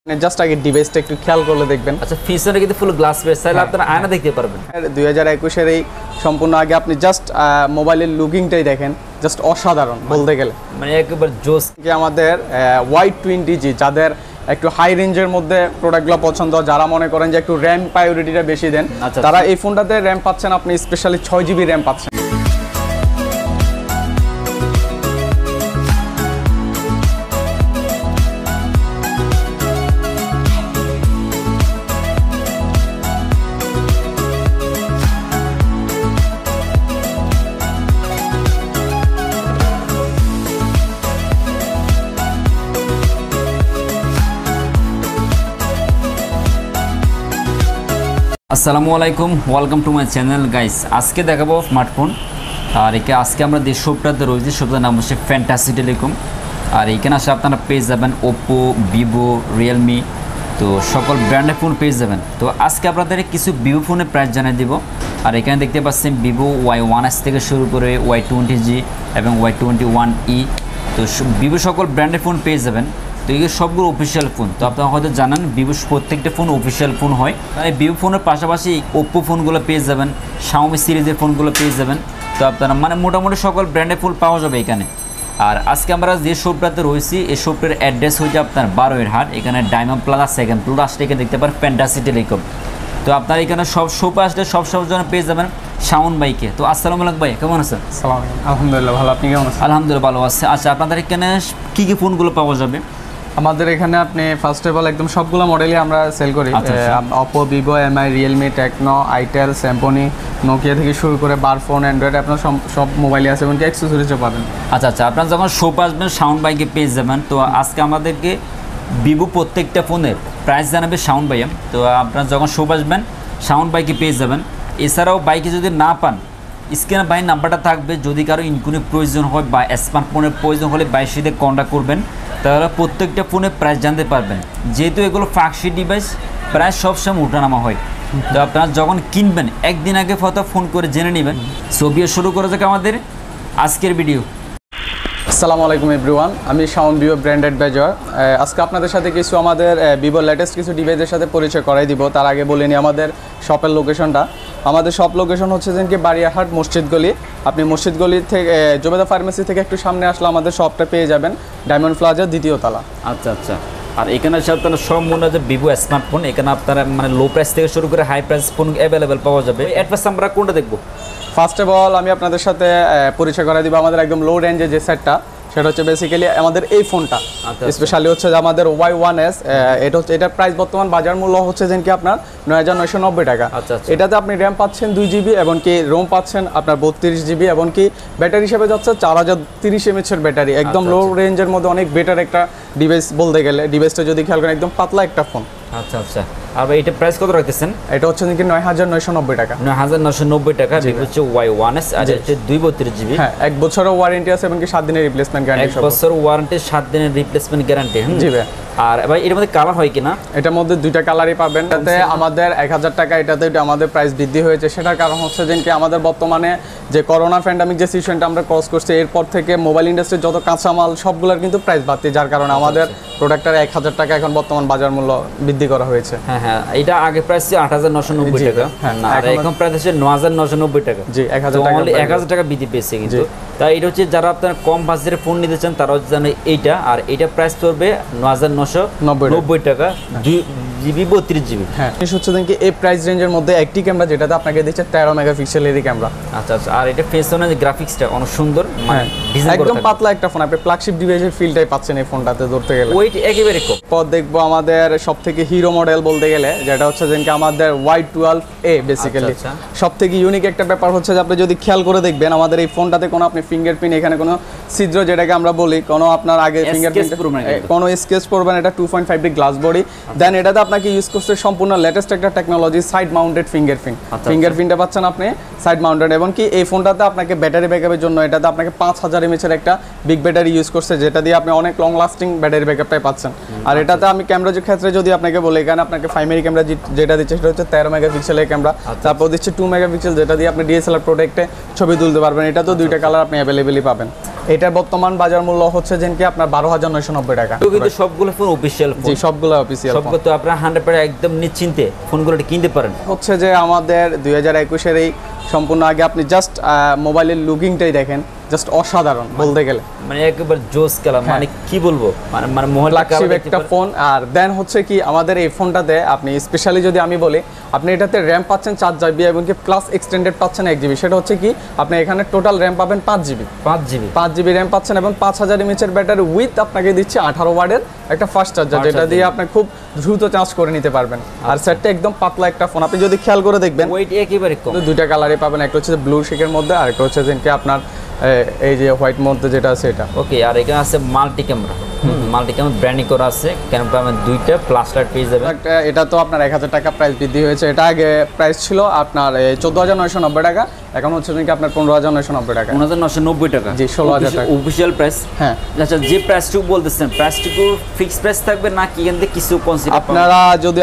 Just আগে ডিভাইসটা একটু খেয়াল করলে দেখবেন। আচ্ছা, ফিচারে কিন্তু ফুল গ্লাস বেস, চাইলে আপনারা আয়না দেখতে পারবেন। 2021 এর এই সম্পূর্ণ আগে আপনি জাস্ট মোবাইলের লুকিংটাই দেখেন, জাস্ট অসাধারণ বলতে গেলে, মানে একেবারে জোস। আমাদের Y20G যাদের একটু হাই রেঞ্জের মধ্যে প্রোডাক্টগুলো পছন্দ, যারা মনে করেন যে একটু র্যাম প্রায়োরিটিটা বেশি দেন, তারা এই ফোনটাতে র্যাম পাচ্ছেন আপনি স্পেশালি 6GB র্যাম পাচ্ছেন। আসসালামু আলাইকুম, welcome to my channel guys. আজকে দেখাবো স্মার্টফোন। আর আজকে আমরা যে শপটাতে রয়েছি, শপটার নাম হচ্ছে ফ্যান্টাসি টেলিকম। আর এখানে আসলে আপনারা পেয়ে যাবেন ওপো, ভিভো, রিয়েলমি, তো সকল ব্র্যান্ডের ফোন পেয়ে যাবেন। তো আজকে আপনাদের কিছু ভিভো ফোনের প্রাইস জানিয়ে দেবো। আর এখানে দেখতে পাচ্ছেন ভিভো Y1S থেকে শুরু করে Y20G এবং Y21E, তো ভিভো সকল ব্র্যান্ডের ফোন পেয়ে যাবেন। তো এই সবগুলো অফিসিয়াল ফোন। তো আপনারা হয়তো জানেন ভিভো প্রত্যেকটা ফোন অফিসিয়াল ফোন হয়। এই ভিভো ফোনের পাশাপাশি ওপ্পো ফোনগুলো পেয়ে যাবেন, শাওমি সিরিজের ফোনগুলো পেয়ে যাবেন। তো আপনারা মানে মোটামুটি সকল ব্র্যান্ডের ফোন পাওয়া যাবে এখানে। আর আজকে আমরা যে শপটাতে রয়েছি, এই শপের অ্যাড্রেস হচ্ছে আপনার বারোয়েরহাট। এখানে ডায়মন্ড প্লাজা সেকেন্ড ফ্লোর আসলে এখানে দেখতে পারেন ফ্যান্টাসি টেলিকম। তো আপনারা এখানে সব শপে আসলে সব জন্য পেয়ে যাবেন শাওন ভাইকে। তো আসসালামু আলাইকুম ভাই, কেমন আছেন? আলহামদুলিল্লাহ ভালো, আপনি কেমন আছেন? আলহামদুলিল্লাহ ভালো আছে। আচ্ছা, আপনাদের এখানে কী কী ফোনগুলো পাওয়া যাবে? আমাদের এখানে আপনি ফার্স্ট অফ অল একদম সবগুলো মডেলই আমরা সেল করি। Oppo, Vivo, Mi, Realme, Tecno, itel, Samsung, Nokia থেকে শুরু করে বার ফোন, অ্যান্ড্রয়েড, আপনার সব মোবাইলই আছে এবং অ্যাক্সেসরিজও পাবেন। আচ্ছা, আপনারা যখন শপ আসবেন শাওন ভাইকে পেয়ে যাবেন। তো আজকে আমাদেরকে ভিভো প্রত্যেকটা ফোনের প্রাইস জানাবে শাওন ভাইয়া। তো আপনারা যখন শপ আসবেন শাওন ভাইকে পেয়ে যাবেন। এছাড়াও বাইকে যদি না পান, স্ক্রিনে বাইর নাম্বারটা থাকবে, যদি কারো ইনকুনের প্রয়োজন হয় বা স্মার্টফোনের প্রয়োজন হলে বাইরের সাথে কন্ট্যাক্ট করবেন, তাহলে প্রত্যেকটা ফোনের প্রাইস জানতে পারবেন। যেহেতু এগুলো ফ্ল্যাগশিপ ডিভাইস, প্রাইস সবসময় ওঠানামা হয়। তো আপনারা যখন কিনবেন একদিন আগে ফোন করে জেনে নেবেন। ছবি শুরু করা যাক আমাদের আজকের ভিডিও। আসসালামু আলাইকুম এভরিওয়ান, আমি শাওন ভিভো ব্র্যান্ড অ্যাডভাইজার। আজকে আপনাদের সাথে কিছু আমাদের ভিভো লেটেস্ট কিছু ডিভাইসের সাথে পরিচয় করাই দিব। তার আগে বলে নিই আমাদের শপের লোকেশনটা। আমাদের শপ লোকেশন হচ্ছে যে কি বারিয়াহাট মসজিদ গলি। আপনি মসজিদ গলি থেকে জবেদা ফার্মেসি থেকে একটু সামনে আসলে আমাদের শপটা পেয়ে যাবেন, ডায়মন্ড প্লাজা দ্বিতীয় তলা। আচ্ছা, আর এখানে আপনারা সব মনে হয় যে ভিভো স্মার্টফোন, এখানে আপনারা মানে লো প্রাইস থেকে শুরু করে হাই প্রাইস ফোন অ্যাভেলেবেল পাওয়া যাবে। অ্যাডভান্স আমরা কোনটা দেখবো? ফার্স্ট অফ অল আমি আপনাদের সাথে পরিচয় করাই দিব আমাদের একদম লো রেঞ্জে যে সেটটা, সেটা হচ্ছে বেসিক্যালি আমাদের এই ফোনটা। স্পেশালি হচ্ছে যে আমাদের Y1S, এটা হচ্ছে এটার প্রাইস বর্তমান বাজার মূল্য হচ্ছে যে কি আপনার 9990 টাকা। এটাতে আপনি র্যাম পাচ্ছেন 2GB এবং কি রোম পাচ্ছেন আপনার 32GB এবং কি ব্যাটারি হিসেবে যাচ্ছে 4030 mAh এর ব্যাটারি। একদম লো রেঞ্জের মধ্যে অনেক বেটার একটা ডিভাইস বলতে গেলে। ডিভাইসটা যদি খেয়াল করেন একদম পাতলা একটা ফোন। আচ্ছা, আর এটা প্রাইস কত রাখতেছেন? এটা হচ্ছে কি 9990 টাকা। 9990 টাকা। হচ্ছে Y1S, আর হচ্ছে 232GB। হ্যাঁ, 1 বছরের ওয়ারেন্টি আছে এবং কি 7 দিনের রিপ্লেসমেন্ট গ্যারান্টি। 1 বছর ওয়ারেন্টি, 7 দিনের রিপ্লেসমেন্ট গ্যারান্টি। জি ভাই। আর ভাই এর মধ্যে কালার হয় কিনা? এটার মধ্যে দুইটা কালারই পাবেন। এটাতে আমাদের 1000 টাকা এটাতে আমাদের প্রাইস বৃদ্ধি হয়েছে। সেটার কারণ হচ্ছে যে কি আমাদের বর্তমানে যে করোনা প্যান্ডামিক যে সিচুয়েশনটা আমরা ক্রস করছি, এরপর থেকে মোবাইল ইন্ডাস্ট্রির যত কাঁচামাল সবগুলোর কিন্তু প্রাইস বাড়তি, যার কারণে আমাদের প্রোডাক্টের 1000 টাকা এখন বর্তমান বাজার মূল্য বৃদ্ধি করা হয়েছে। হ্যাঁ, এটা আগে প্রাইস ছিল 8990 টাকা, আর এখন প্রাইস হচ্ছে 9990 টাকা। জি, 1000 টাকা বৃদ্ধি পেয়েছে কিন্তু। তাই এটা হচ্ছে যারা আপনার কম বাজেটের ফোন নিতে চান তারা জানে এইটা। আর এটা প্রাইস পড়বে 9990 টাকা, 2GB 32GB। হ্যাঁ, হচ্ছে কি এই প্রাইস রেঞ্জের মধ্যে একটি ক্যামেরা যেটাতে আপনাকে দিচ্ছে 13 মেগাপিক্সেলের ক্যামেরা। আচ্ছা, আর এটা ফেসনের যে গ্রাফিক্সটা অনেক সুন্দর, মানে একদম পাতলা একটা ফোন। আপনি ফ্ল্যাগশিপ ডিভাইসের ফিলটাই পাচ্ছেন এই ফোনটাতে ধরতে গেলে। ওয়েট একেবারে কম। পর দেখবো আমাদের সবথেকে হিরো মডেল বলতে গেলে, যেটা হচ্ছে যে আমাদের Y12A। বেসিক্যালি সবথেকে ইউনিক একটা ব্যাপার হচ্ছে যে আপনি যদি খেয়াল করে দেখবেন আমাদের এই ফোনটাতে কোনো আপনি ফিঙ্গারপ্রিন্ট, এখানে কোনো ছিদ্র যেটাকে আমরা বলি, কোনো আপনার আগে ফিঙ্গারপ্রিন্ট কোনো স্কেচ করবেন, এটা 2.5D গ্লাস বডি। দেন এটাতে আপনাকে ইউজ করছে সম্পূর্ণ লেটেস্ট একটা টেকনোলজি, সাইড মাউন্টেড ফিঙ্গারপ্রিন্টটা পাচ্ছেন আপনি সাইড মাউন্টেড। এবং কি এই ফোনটাতে আপনাকে ব্যাটারি ব্যাকআপের জন্য এটাতে আপনাকে 5000 5000 এমএএইচ-এর একটা বিগ ব্যাটারি ইউজ করছে, যেটা দিয়ে আপনি অনেক লং লাস্টিং ব্যাটারি ব্যাকআপটাই পাচ্ছেন। আর এটাতে আমি ক্যামেরার ক্ষেত্রে যদি আপনাকে বলি, এখানে আপনাকে প্রাইমারি ক্যামেরা যেটা দিচ্ছে সেটা হচ্ছে 13 মেগাপিক্সেলের ক্যামেরা, তারপর দিচ্ছে 2 মেগাপিক্সেল, যেটা দিয়ে আপনি ডিএসএলআর প্রোটেক্টে ছবি তুলতে পারবেন। এটা তো দুইটা কালার আপনি অ্যাভেলেবেলই পাবেন। এটার বর্তমান বাজার মূল্য হচ্ছে যে কি আপনার 12990 টাকা। তো কিন্তু সবগুলো ফোন অফিশিয়াল ফোন, জি সবগুলো অফিসিয়াল সবগুলো তো আপনারা 100% একদম নিশ্চিন্তে ফোনগুলো কিনতে পারেন। হচ্ছে যে আমাদের 2021-এর এই সম্পূর্ণ আগে আপনি জাস্ট মোবাইলের লুকিংটাই দেখেন, জাস্ট অসাধারণ বলতে গেলে, মানে একেবারে জোস কালার, মানে কি বলবো, মানে মহল্লা ফ্ল্যাগশিপ একটা ফোন। আর দেন হচ্ছে কি আমাদের এই ফোনটাতে আপনি স্পেশালি যদি আমি বলি, আপনি এটাতে র্যাম পাচ্ছেন 4 জিবি এবং কি প্লাস এক্সটেন্ডেড পাচ্ছেন 1 জিবি। সেটা হচ্ছে কি আপনি এখানে টোটাল র্যাম পাবেন 5 জিবি, 5 জিবি র্যাম পাচ্ছেন এবং 5000 এমএএইচ-এর ব্যাটারি উইথ আপনাকে দিচ্ছে 18 ওয়াটের একটা ফাস্ট চার্জার, যেটা দিয়ে আপনি খুব দ্রুত চার্জ করে নিতে পারবেন। আর সেটটা একদম পাতলা একটা ফোন, আপনি যদি খেয়াল করে দেখবেন ওয়েট একেবারে কম। দুইটা কালারই পাবেন, একটা হচ্ছে ব্লু শেকের মধ্যে আর একটা হচ্ছে যে আপনার এই যে হোয়াইট মধ্যে যেটা আছে এটা। ওকে, আর এখানে আছে multi camera, multi camera branding করা আছে, কেন পাবেন দুইটা প্লাস লাইট পেয়ে যাবেন। এটা তো আপনার 1000 টাকা প্রাইস বৃদ্ধি হয়েছে। এটা আগে প্রাইস ছিল আপনার 14990 টাকা, এখন হচ্ছে নাকি আপনার 15990 টাকা। 15990 টাকা, জি 16000 টাকা অফিশিয়াল প্রাইস। হ্যাঁ, আচ্ছা, যে প্রাইসটুকু বলতেছেন প্রাইসটুকু ফিক্স প্রাইস থাকবে না কি এখান থেকে কিছু কনসিডার? আপনারা যদি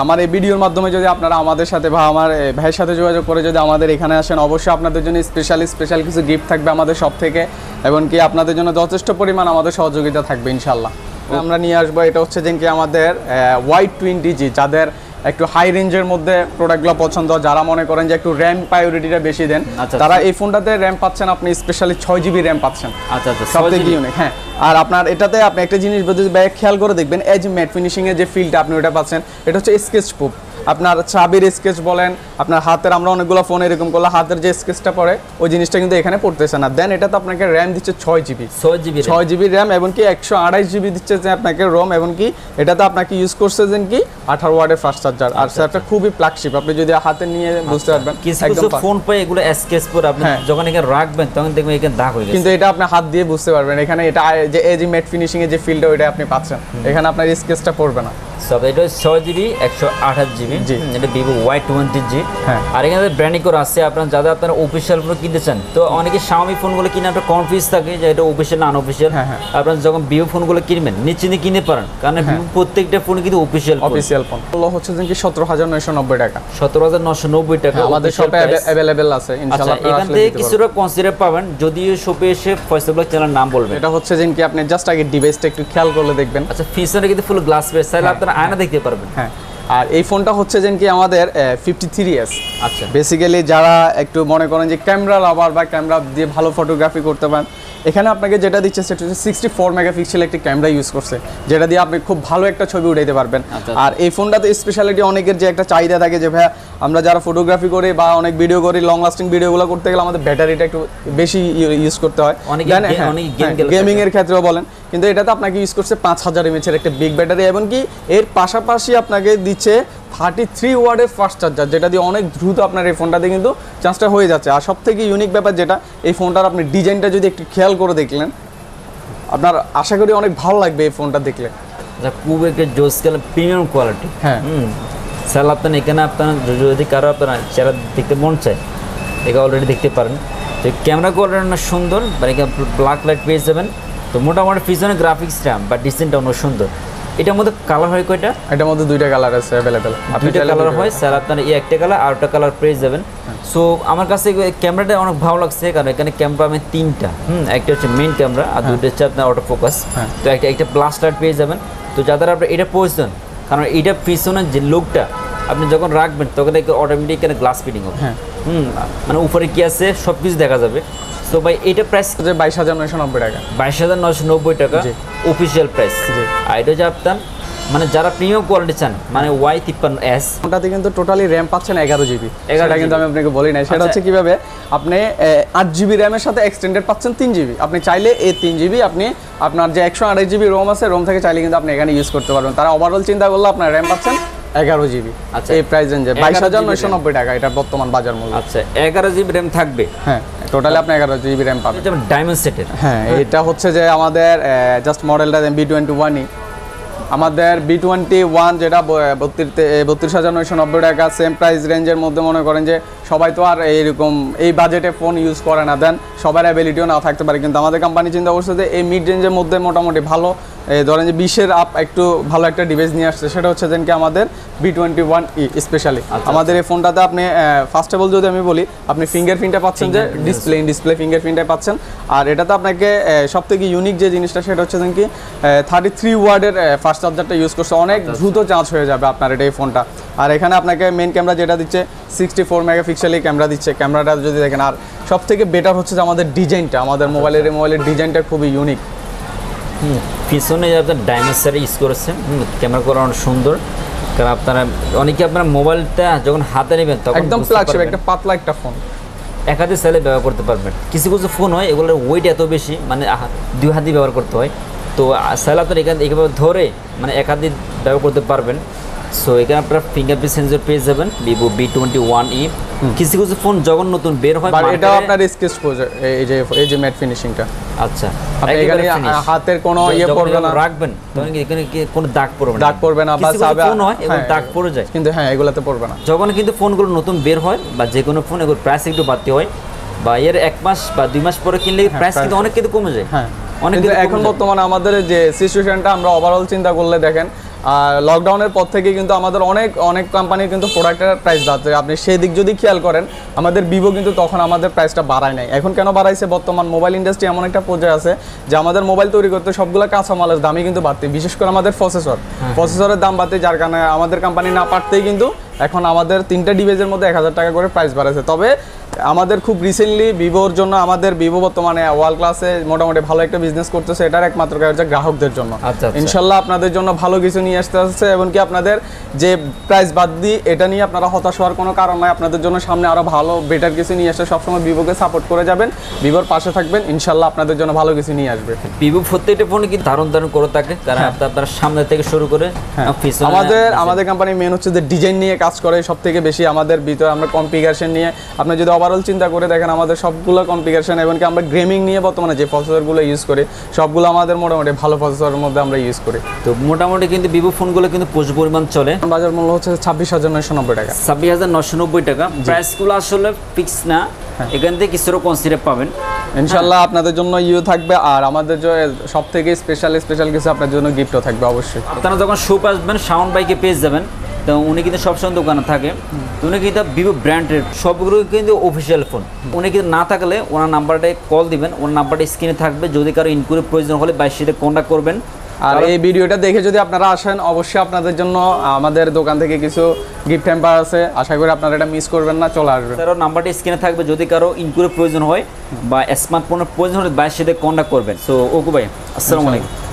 আমার এই ভিডিওর মাধ্যমে যদি আপনারা আমাদের সাথে বা আমার ভাইয়ের সাথে যোগাযোগ করে যদি আমাদের এখানে আসেন, অবশ্যই আপনাদের জন্য স্পেশাল কিছু গিফট থাকবে আমাদের সব থেকে, এবং কি আপনাদের জন্য যথেষ্ট পরিমাণ আমাদের সহযোগিতা থাকবে ইনশাল্লাহ। আমরা নিয়ে আসবো এটা হচ্ছে যে কি আমাদের Y20G, যাদের একটু হাই রেঞ্জের মধ্যে প্রোডাক্টগুলো পছন্দ, যারা মনে করেন যে একটু র্যাম প্রায়োরিটিটা বেশি দেন, তারা এই ফোনটাতে র্যাম পাচ্ছেন আপনি স্পেশালি 6 জিবি র্যাম পাচ্ছেন। আচ্ছা আচ্ছা, সবথেকে ইউনিক। হ্যাঁ, আর আপনার এটাতে আপনি একটা জিনিস যদি খেয়াল করে দেখবেন, এই যে ম্যাট ফিনিশিং এর যে ফিলটা আপনি ওটা পাচ্ছেন, এটা হচ্ছে স্কেচ প্রুফ। আপনার চাবির স্কেচ বলেন, আপনার হাতের, আমরা অনেকগুলো ফোন এরকম করলে হাতের যে স্কেচটা পড়ে ওই জিনিসটা কিন্তু এখানে পড়তেছে না। দেন এটাতে আপনাকে র্যাম দিচ্ছে 6 জিবি র্যাম, এবং কি 128 জিবি দিচ্ছে যে আপনাকে রোম, এবং কি এটাতে আপনাকে ইউজ করছে যে কি 18 ওয়াটের ফাস্ট চার্জার। আর সেটা খুবই ফ্ল্যাগশিপ, আপনি যদি হাতে নিয়ে বুঝতে পারবেন কিছু ফোন পাই এগুলো স্কেচ পরে আপনি যখন এখানে রাখবেন তখন দেখবেন এখানে দাগ হয়ে গেছে, কিন্তু এটা আপনি হাত দিয়ে বুঝতে পারবেন। এখানে এটা যে এই যে ম্যাট ফিনিশিং এর যে ফিলটা ওইটা আপনি পাচ্ছেন, এখানে আপনার স্কেচটা পড়বে না। সব এটা 6 জিবি 128 জিবি, এটা ভিভো Y20G। আর এখানে ব্র্যান্ডিং করা আছে। আপনারা যারা আপনারা অফিশিয়াল ফোন কিনতে চান, তো অনেকে Xiaomi ফোনগুলো কিনে একটা কনফিউজ থাকে যে এটা অফিশিয়াল না আনঅফিশিয়াল। আপনারা যখন ভিভো ফোনগুলো কিনবেন নিশ্চিন্তে কিনতে পারেন, কারণ ভিভো প্রত্যেকটা ফোন কিন্তু অফিশিয়াল ফোন। হলো হচ্ছে যে কি 17990 টাকা, 17990 টাকা আমাদের শপে अवेलेबल আছে ইনশাআল্লাহ। আপনারা এখান থেকে কিছুটা কনসিডার পাবেন, যদিও শপে এসে ফয়সাল ব্লগ চ্যানেল নাম বলবেন। এটা হচ্ছে যে কি আপনি জাস্ট আগে ডিভাইসটা একটু খেয়াল করলে দেখবেন। আচ্ছা, ফিচারে কিন্তু ফুল গ্লাস বেস, তাহলে আপনারা আয়না দেখতে পারবেন। হ্যাঁ, আর এই ফোনটা হচ্ছে যে কি আমাদের 53s। আচ্ছা, বেসিক্যালি যারা একটু মনে করেন যে ক্যামেরা লাভার বা ক্যামেরা দিয়ে ভালো ফটোগ্রাফি করতে পারেন, এখানে আপনাকে যেটা দিচ্ছে সেটা হচ্ছে 64 মেগাপিক্সেল একটি ক্যামেরা ইউজ করছে, যেটা দিয়ে আপনি খুব ভালো একটা ছবি উঠাইতে পারবেন। আর এই ফোনটাতে স্পেশালিটি অনেকের যে একটা চাহিদা থাকে যে ভাই আমরা যারা ফটোগ্রাফি করি বা অনেক ভিডিও করি, লং লাস্টিং ভিডিওগুলো করতে গেলে আমাদের ব্যাটারিটা একটু বেশি ইউজ করতে হয়, গেমিং এর ক্ষেত্রেও বলেন, কিন্তু এটাতে আপনাকে ইউজ করছে 5000 এমএএইচ-এর একটা বিগ ব্যাটারি, এবং কি এর পাশাপাশি আপনাকে দিচ্ছে 33 ওয়াটের ফাস্ট চার্জার, যেটা দিয়ে অনেক দ্রুত আপনার এই ফোনটাতে কিন্তু চার্জটা হয়ে যাচ্ছে। আর সব থেকে ইউনিক ব্যাপার যেটা, এই ফোনটার আপনি ডিজাইনটা যদি একটু খেয়াল করে দেখলেন, আপনার আশা করি অনেক ভালো লাগবে এই ফোনটা দেখলে। খুব একটা জোস কালার, প্রিমিয়াম কোয়ালিটি। হ্যাঁ, স্যার আপনার এখানে আপনার যদি কারো আপনার চেহারা দেখতে মন চায়, এটা অলরেডি দেখতে পারেন। তো ক্যামেরা কোয়ালিটি না সুন্দর, মানে ব্ল্যাক লাইট পেয়ে যাবেন। তো মোটামুটি পিছনে গ্রাফিক্সটা বা ডিজাইনটা অনেক সুন্দর। এটার মধ্যে কালার হয় কয়টা? এটার মধ্যে দুইটা কালার আছে अवेलेबल। দুইটা কালার হয় স্যার, আপনার এই একটা কালার আর একটা কালার পেয়ে যাবেন। সো আমার কাছে ক্যামেরাটা অনেক ভালো লাগছে, কারণ এখানে ক্যামেরা আমি তিনটা, একটা হচ্ছে মেইন ক্যামেরা আর দুইটা হচ্ছে আপনার অটো ফোকাস। তো একটা ব্লাস্ট লাইট পেয়ে যাবেন। তো যাদের আপনার এটা প্রয়োজন, কারণ এটা পিছনের যে লুকটা আপনি যখন রাখবেন তখন অটোমেটিক এখানে গ্লাস ফিটিং হবে। মানে উপরে কি আছে সব কিছু দেখা যাবে। তো ভাই এটা প্রাইস 22990 টাকা, 22990 টাকা অফিসিয়াল প্রাইস। আর এটা হচ্ছে আপনার মানে যারা প্রিমিয়াম কোয়ালিটি চান, মানে Y53s, ওটাতে কিন্তু টোটালি র্যাম পাচ্ছেন 11 জিবি। এটা কিন্তু আমি আপনাকে বলি নাই, সেটা হচ্ছে কিভাবে আপনি 8 জিবি র্যামের সাথে এক্সটেন্ডেড পাচ্ছেন 3 জিবি। আপনি চাইলে এই 3 জিবি আপনি আপনার যে 128 জিবি রোম আছে, রোম থেকে চাইলে কিন্তু আপনি এখানে ইউজ করতে পারবেন। তারা ওভারঅল চিন্তা করলে আপনার র্যাম পাচ্ছেন 11 জিবি। আচ্ছা, এই প্রাইস রেঞ্জে 22990 টাকা এটা বর্তমান বাজার মূল্য। আচ্ছা, 11 জিবি র্যাম থাকবে। হ্যাঁ, টোটালি আপনি 11 জিবি র্যাম পাবেন। এটা ডায়মন্ড সেটের। হ্যাঁ, এটা হচ্ছে যে আমাদের জাস্ট মডেলটা B21। আমাদের B21 যেটা 32990 টাকা, সেম প্রাইস রেঞ্জের মধ্যে মনে করেন যে সবাই তো আর এইরকম এই বাজেটে ফোন ইউজ করে না, দেন সবার অ্যাবিলিটিও না থাকতে পারে, কিন্তু আমাদের কোম্পানি চিন্তা করছে যে এই মিড রেঞ্জের মধ্যে মোটামুটি ভালো ধরেন যে 20-এর আপ একটু ভালো একটা ডিভাইস নিয়ে আসছে, সেটা হচ্ছে যেন কি আমাদের B21E স্পেশালি। আমাদের এই ফোনটাতে আপনি ফার্স্ট অফ অল যদি আমি বলি, আপনি ফিঙ্গারপ্রিন্টটা পাচ্ছেন, যে ডিসপ্লে ফিঙ্গারপ্রিন্টে পাচ্ছেন। আর এটাতে আপনাকে সবথেকে ইউনিক যে জিনিসটা সেটা হচ্ছে যেন কি 33 ওয়ার্ডের ফাস্ট চার্জারটা ইউজ করছে, অনেক দ্রুত চার্জ হয়ে যাবে আপনার এটা এই ফোনটা। আর এখানে আপনাকে মেন ক্যামেরা যেটা দিচ্ছে 64 মেগাপিক্সেলের ক্যামেরা দিচ্ছে, ক্যামেরাটা যদি দেখেন। আর সব থেকে বেটার হচ্ছে যে আমাদের ডিজাইনটা, আমাদের মোবাইলের ডিজাইনটা খুবই ইউনিক। পিছনে আপনার ডাইমেনশন ইউজ করেছেন, ক্যামেরা করা অনেক সুন্দর। কারণ আপনারা অনেকে আপনার মোবাইলটা যখন হাতে নেবেন তখন একদম ফ্ল্যাগশিপ একটা পাতলা একটা ফোন, এক হাতে চাইলে ব্যবহার করতে পারবেন। কিছু কিছু ফোন হয় এগুলোর ওয়েট এত বেশি, মানে 2 হাত দিয়ে ব্যবহার করতে হয়। তো চাইলে আপনার এভাবে ধরে মানে এক হাত দিয়ে ব্যবহার করতে পারবেন। সো এখানে আপনার ফিঙ্গারপ্রিন্ট সেন্সর পেয়ে যাবেন ভিভো B21E। কিছু কিছু ফোন যখন নতুন বের হয়, এটাও আপনার স্কেচ প্রজেক্ট, এই যে ম্যাট ফিনিশিংটা। আচ্ছা, আপনি এখানে হাতের কোনো ইয়ে পড়বে না, রাখবেন তখন এখানে কোনো দাগ পড়বে না, দাগ পড়বে না, বা ফোন হয় এগুলো দাগ পড়ে যায়, কিন্তু হ্যাঁ এগুলাতে পড়বে না। যখন কিন্তু ফোনগুলো নতুন বের হয় বা যে কোনো ফোন এগুলো প্রাইস একটু বাড়তি হয়, বা এর 1 মাস বা 2 মাস পরে কিনলে প্রাইস কিন্তু অনেক কিন্তু কমে যায়। হ্যাঁ, কিন্তু এখন বর্তমানে আমাদের যে সিচুয়েশনটা আমরা ওভারঅল চিন্তা করলে দেখেন, লকডাউনের পর থেকে কিন্তু আমাদের অনেক কোম্পানির কিন্তু প্রোডাক্টের প্রাইস বাড়ছে। আপনি সেই দিক যদি খেয়াল করেন, আমাদের ভিভো কিন্তু তখন আমাদের প্রাইসটা বাড়ায় নাই। এখন কেন বাড়াইছে? বর্তমান মোবাইল ইন্ডাস্ট্রি এমন একটা পর্যায়ে আছে যে আমাদের মোবাইল তৈরি করতে সবগুলো কাঁচামালের দামই কিন্তু বাড়তি, বিশেষ করে আমাদের প্রসেসরের দাম বাড়তি, যার কারণে আমাদের কোম্পানি না পারতেই কিন্তু এখন আমাদের 3টা ডিভাইসের মধ্যে 1000 টাকা করে প্রাইস বাড়াচ্ছে। তবে আমাদের খুব রিসেন্টলি ভিভোর জন্য, আমাদের ভিভো বর্তমানে ওয়ার্ল্ড ক্লাসে মোটামুটি ভালো একটা বিজনেস করতেছে, এটার একমাত্র কারণ হচ্ছে গ্রাহকদের জন্য। ইনশাল্লাহ আপনাদের জন্য ভালো কিছু নিয়ে আসতে আসছে, এবং কি আপনাদের যে প্রাইস বাদ দিয়ে এটা নিয়ে আপনারা হতাশ হওয়ার কোনো কারণ নাই। আপনাদের জন্য সামনে আরো ভালো বেটার কিছু নিয়ে আসতে সবসময় ভিভোকে সাপোর্ট করে যাবেন, ভিভোর পাশে থাকবেন, ইনশাল্লাহ আপনাদের জন্য ভালো কিছু নিয়ে আসবে। ভিভো প্রত্যেকটা ফোনে কি দারুণ করে থাকে, কারণ আপনার সামনে থেকে শুরু করে আমাদের কোম্পানি মেন হচ্ছে যে ডিজাইন নিয়ে কাজ করে সব থেকে বেশি। আমাদের ভিতরে আমরা কনফিগারেশন নিয়ে, আপনি যদি ওভারঅল চিন্তা করে দেখেন, আমাদের সবগুলো কনফিগারেশন, এবং কি আমরা গেমিং নিয়ে বর্তমানে যে প্রসেসরগুলো ইউজ করি সবগুলো আমাদের মোটামুটি ভালো প্রসেসরের মধ্যে আমরা ইউজ করি। তো মোটামুটি কিন্তু ভিভো ফোনগুলো কিন্তু প্রচুর পরিমাণ চলে। বাজার মূল্য হচ্ছে 26,990 টাকা। 26,990 টাকা। প্রাইসগুলো আসলে ফিক্স না, এখান থেকে কিছুটা কনসিডার পাবেন ইনশাল্লাহ। আপনাদের জন্য থাকবে, আর আমাদের সব থেকে স্পেশাল কিছু আপনার জন্য গিফটও থাকবে অবশ্যই। আপনারা যখন শপ আসবেন, শাওন বাইকে পেয়ে যাবেন, তো উনি কিন্তু সবসময় দোকানে থাকে। উনি কিন্তু ভিভো ব্র্যান্ডের সবগুলো কিন্তু অফিসিয়াল ফোন। উনি কিন্তু না থাকলে ওনার নাম্বারটায় কল দিবেন, ওনার নাম্বারটা স্ক্রিনে থাকবে। যদি কারো ইনকোয়ারি প্রয়োজন হলে বাইরের সাথে কন্ট্যাক্ট করবেন। আর এই ভিডিওটা দেখে যদি আপনারা আসেন, অবশ্যই আপনাদের জন্য আমাদের দোকান থেকে কিছু গিফট হ্যাম্পার আছে, আশা করি আপনারা এটা মিস করবেন না, চলে আসবেন। তার নাম্বারটা স্ক্রিনে থাকবে, যদি কারো ইনকোয়ারি প্রয়োজন হয় বা স্মার্টফোনের প্রয়োজন হলে বাইরের সাথে কন্ট্যাক্ট করবেন। সো ওকে ভাই, আসসালামু আলাইকুম।